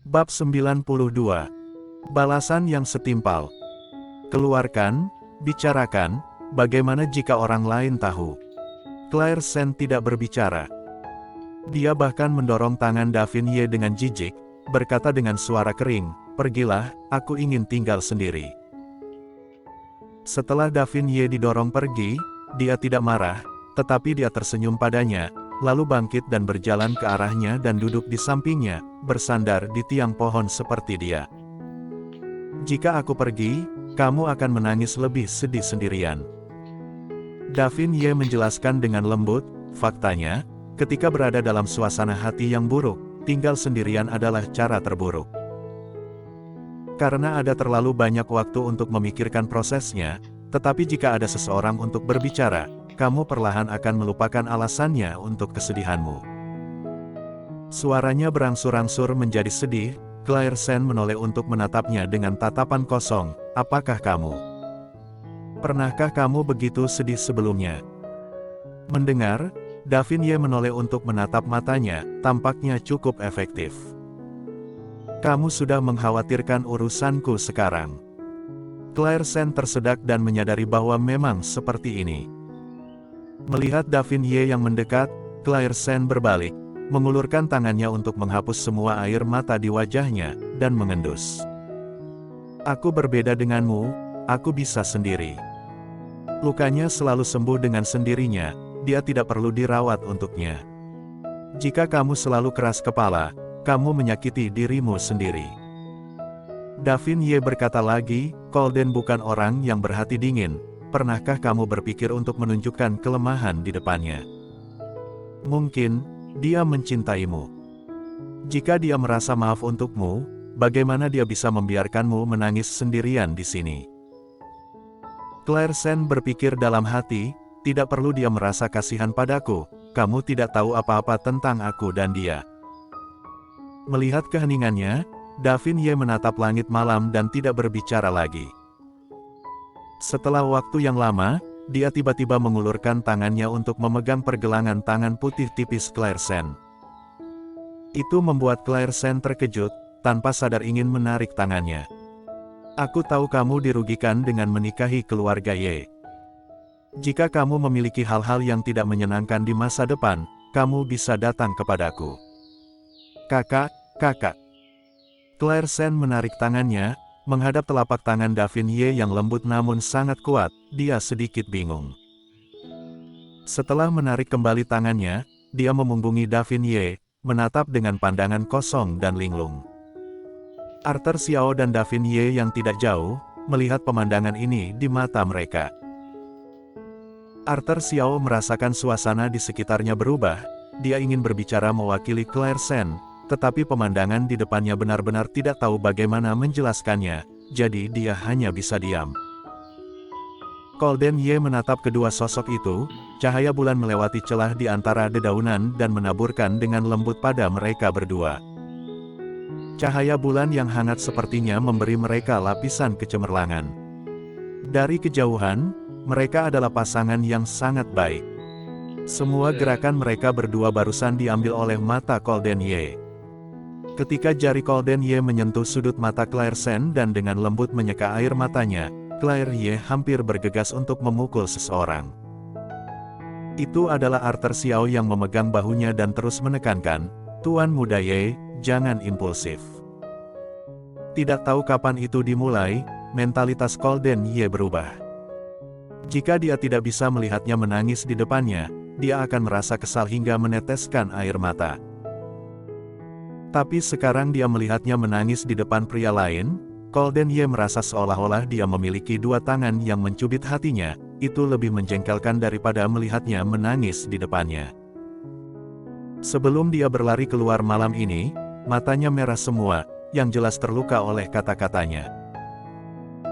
Bab 92. Balasan yang setimpal. Keluarkan, bicarakan, bagaimana jika orang lain tahu? Claire Sen tidak berbicara. Dia bahkan mendorong tangan Daphne dengan jijik, berkata dengan suara kering, "Pergilah, aku ingin tinggal sendiri." Setelah Daphne didorong pergi, dia tidak marah, tetapi dia tersenyum padanya, lalu bangkit dan berjalan ke arahnya dan duduk di sampingnya, bersandar di tiang pohon seperti dia. "Jika aku pergi, kamu akan menangis lebih sedih sendirian." Daphne menjelaskan dengan lembut, faktanya, ketika berada dalam suasana hati yang buruk, tinggal sendirian adalah cara terburuk. Karena ada terlalu banyak waktu untuk memikirkan prosesnya, tetapi jika ada seseorang untuk berbicara, kamu perlahan akan melupakan alasannya untuk kesedihanmu. Suaranya berangsur-angsur menjadi sedih. Claire Sen menoleh untuk menatapnya dengan tatapan kosong. "Apakah kamu? Pernahkah kamu begitu sedih sebelumnya?" Mendengar, Daphne menoleh untuk menatap matanya, tampaknya cukup efektif. "Kamu sudah mengkhawatirkan urusanku sekarang." Claire Sen tersedak dan menyadari bahwa memang seperti ini. Melihat Daphne yang mendekat, Claire Sen berbalik, mengulurkan tangannya untuk menghapus semua air mata di wajahnya, dan mengendus. "Aku berbeda denganmu, aku bisa sendiri." Lukanya selalu sembuh dengan sendirinya, dia tidak perlu dirawat untuknya. "Jika kamu selalu keras kepala, kamu menyakiti dirimu sendiri." Daphne berkata lagi, "Colden bukan orang yang berhati dingin. Pernahkah kamu berpikir untuk menunjukkan kelemahan di depannya? Mungkin dia mencintaimu. Jika dia merasa maaf untukmu, bagaimana dia bisa membiarkanmu menangis sendirian di sini?" Claire Sen berpikir dalam hati, "Tidak perlu dia merasa kasihan padaku, kamu tidak tahu apa-apa tentang aku dan dia." Melihat keheningannya, Daphne menatap langit malam dan tidak berbicara lagi. Setelah waktu yang lama, dia tiba-tiba mengulurkan tangannya untuk memegang pergelangan tangan putih tipis Claire Sen. Itu membuat Claire Sen terkejut, tanpa sadar ingin menarik tangannya. "Aku tahu kamu dirugikan dengan menikahi keluarga Ye. Jika kamu memiliki hal-hal yang tidak menyenangkan di masa depan, kamu bisa datang kepadaku." "Kakak, kakak." Claire Sen menarik tangannya, menghadap telapak tangan Daphne yang lembut namun sangat kuat. Dia sedikit bingung. Setelah menarik kembali tangannya, dia memunggungi Daphne, menatap dengan pandangan kosong dan linglung. Arthur Xiao dan Daphne yang tidak jauh, melihat pemandangan ini di mata mereka. Arthur Xiao merasakan suasana di sekitarnya berubah. Dia ingin berbicara mewakili Claire Sen, tetapi pemandangan di depannya benar-benar tidak tahu bagaimana menjelaskannya, jadi dia hanya bisa diam. Colden menatap kedua sosok itu, cahaya bulan melewati celah di antara dedaunan dan menaburkan dengan lembut pada mereka berdua. Cahaya bulan yang hangat sepertinya memberi mereka lapisan kecemerlangan. Dari kejauhan, mereka adalah pasangan yang sangat baik. Semua gerakan mereka berdua barusan diambil oleh mata Colden. Ketika jari Colden menyentuh sudut mata Claire Sen dan dengan lembut menyeka air matanya, Claire hampir bergegas untuk memukul seseorang. Itu adalah Arthur Xiao yang memegang bahunya dan terus menekankan, "Tuan muda jangan impulsif." Tidak tahu kapan itu dimulai, mentalitas Colden berubah. Jika dia tidak bisa melihatnya menangis di depannya, dia akan merasa kesal hingga meneteskan air mata. Tapi sekarang dia melihatnya menangis di depan pria lain, Colden merasa seolah-olah dia memiliki dua tangan yang mencubit hatinya. Itu lebih menjengkelkan daripada melihatnya menangis di depannya. Sebelum dia berlari keluar malam ini, matanya merah semua, yang jelas terluka oleh kata-katanya.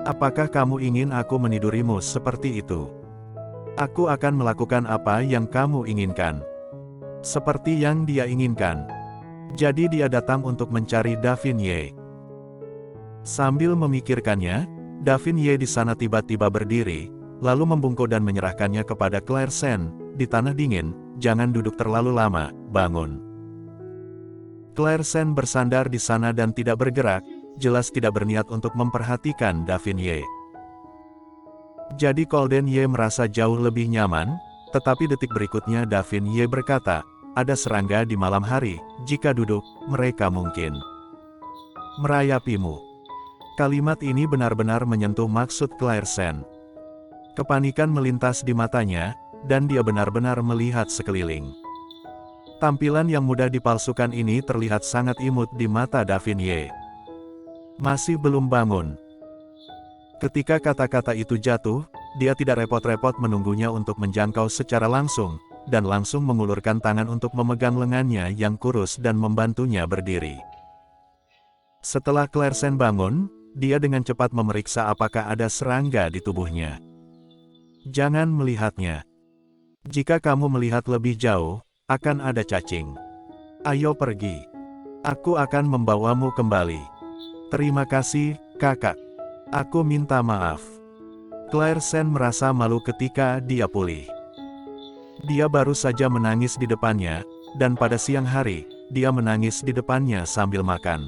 "Apakah kamu ingin aku menidurimu seperti itu? Aku akan melakukan apa yang kamu inginkan." Seperti yang dia inginkan. Jadi dia datang untuk mencari Daphne. Sambil memikirkannya, Daphne di sana tiba-tiba berdiri, lalu membungkuk dan menyerahkannya kepada Claire Sen. "Di tanah dingin, jangan duduk terlalu lama, bangun." Claire Sen bersandar di sana dan tidak bergerak, jelas tidak berniat untuk memperhatikan Davin Ye. Jadi Golden Ye merasa jauh lebih nyaman, tetapi detik berikutnya Davin Ye berkata, ada serangga di malam hari, jika duduk, mereka mungkin merayapimu. Kalimat ini benar-benar menyentuh maksud Claire Sen. Kepanikan melintas di matanya, dan dia benar-benar melihat sekeliling. Tampilan yang mudah dipalsukan ini terlihat sangat imut di mata Davin Ye. Masih belum bangun. Ketika kata-kata itu jatuh, dia tidak repot-repot menunggunya untuk menjangkau secara langsung, dan langsung mengulurkan tangan untuk memegang lengannya yang kurus dan membantunya berdiri. Setelah Claire Sen bangun, dia dengan cepat memeriksa apakah ada serangga di tubuhnya. Jangan melihatnya. Jika kamu melihat lebih jauh, akan ada cacing. Ayo pergi. Aku akan membawamu kembali. Terima kasih, kakak. Aku minta maaf. Claire Sen merasa malu ketika dia pulih. Dia baru saja menangis di depannya, dan pada siang hari, dia menangis di depannya sambil makan.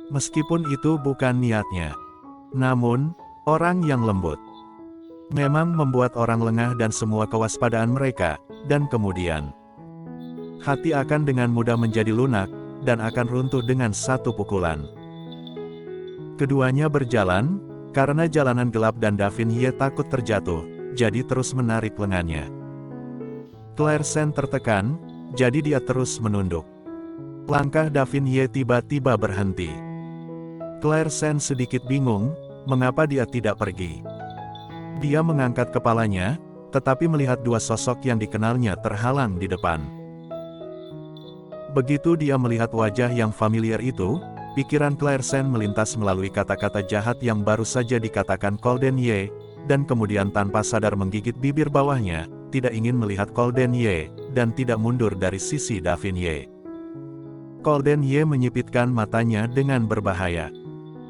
Meskipun itu bukan niatnya. Namun, orang yang lembut memang membuat orang lengah dan semua kewaspadaan mereka, dan kemudian hati akan dengan mudah menjadi lunak, dan akan runtuh dengan satu pukulan. Keduanya berjalan, karena jalanan gelap dan Davin Ye takut terjatuh, jadi terus menarik lengannya. Claire Sen tertekan, jadi dia terus menunduk. Langkah Davin Ye tiba-tiba berhenti. Claire Sen sedikit bingung, mengapa dia tidak pergi. Dia mengangkat kepalanya, tetapi melihat dua sosok yang dikenalnya terhalang di depan. Begitu dia melihat wajah yang familiar itu, pikiran Claire Sen melintas melalui kata-kata jahat yang baru saja dikatakan Golden Ye, dan kemudian tanpa sadar menggigit bibir bawahnya, tidak ingin melihat Golden Ye, dan tidak mundur dari sisi Davin Ye. Golden Ye menyipitkan matanya dengan berbahaya.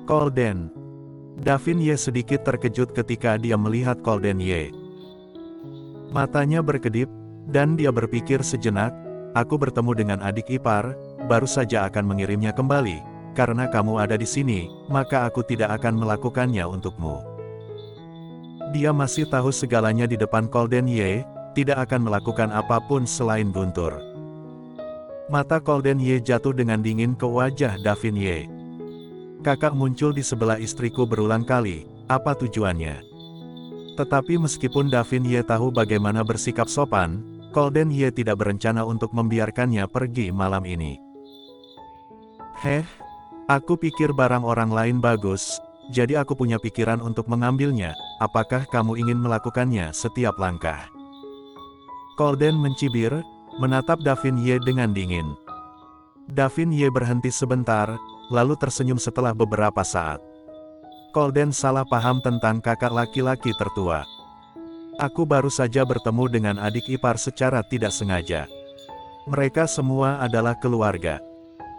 Golden. Davin Ye sedikit terkejut ketika dia melihat Golden Ye. Matanya berkedip, dan dia berpikir sejenak, aku bertemu dengan adik ipar, baru saja akan mengirimnya kembali, karena kamu ada di sini, maka aku tidak akan melakukannya untukmu. Dia masih tahu segalanya di depan Golden Ye, tidak akan melakukan apapun selain guntur. Mata Golden Ye jatuh dengan dingin ke wajah Davin Ye. Kakak muncul di sebelah istriku berulang kali, apa tujuannya? Tetapi meskipun Davin Ye tahu bagaimana bersikap sopan, Golden Ye tidak berencana untuk membiarkannya pergi malam ini. Aku pikir barang orang lain bagus, jadi aku punya pikiran untuk mengambilnya, apakah kamu ingin melakukannya setiap langkah? Golden mencibir, menatap Davin Ye dengan dingin. Davin Ye berhenti sebentar, lalu tersenyum setelah beberapa saat. Golden salah paham tentang kakak laki-laki tertua. Aku baru saja bertemu dengan adik ipar secara tidak sengaja. Mereka semua adalah keluarga.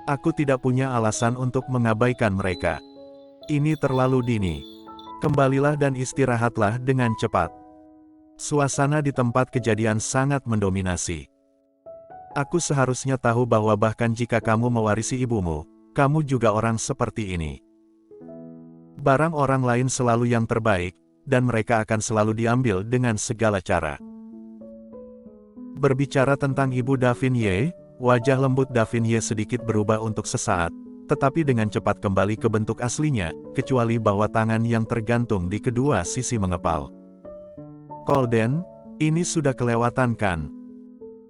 Aku tidak punya alasan untuk mengabaikan mereka. Ini terlalu dini. Kembalilah dan istirahatlah dengan cepat. Suasana di tempat kejadian sangat mendominasi. Aku seharusnya tahu bahwa bahkan jika kamu mewarisi ibumu, kamu juga orang seperti ini. Barang orang lain selalu yang terbaik, dan mereka akan selalu diambil dengan segala cara. Berbicara tentang ibu Davin Ye, wajah lembut Davin Ye sedikit berubah untuk sesaat, tetapi dengan cepat kembali ke bentuk aslinya, kecuali bahwa tangan yang tergantung di kedua sisi mengepal. Golden, ini sudah kelewatan kan?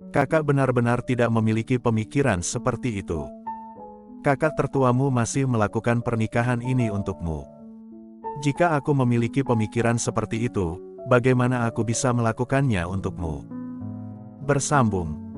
Kakak benar-benar tidak memiliki pemikiran seperti itu. Kakak tertuamu masih melakukan pernikahan ini untukmu. Jika aku memiliki pemikiran seperti itu, bagaimana aku bisa melakukannya untukmu? Bersambung.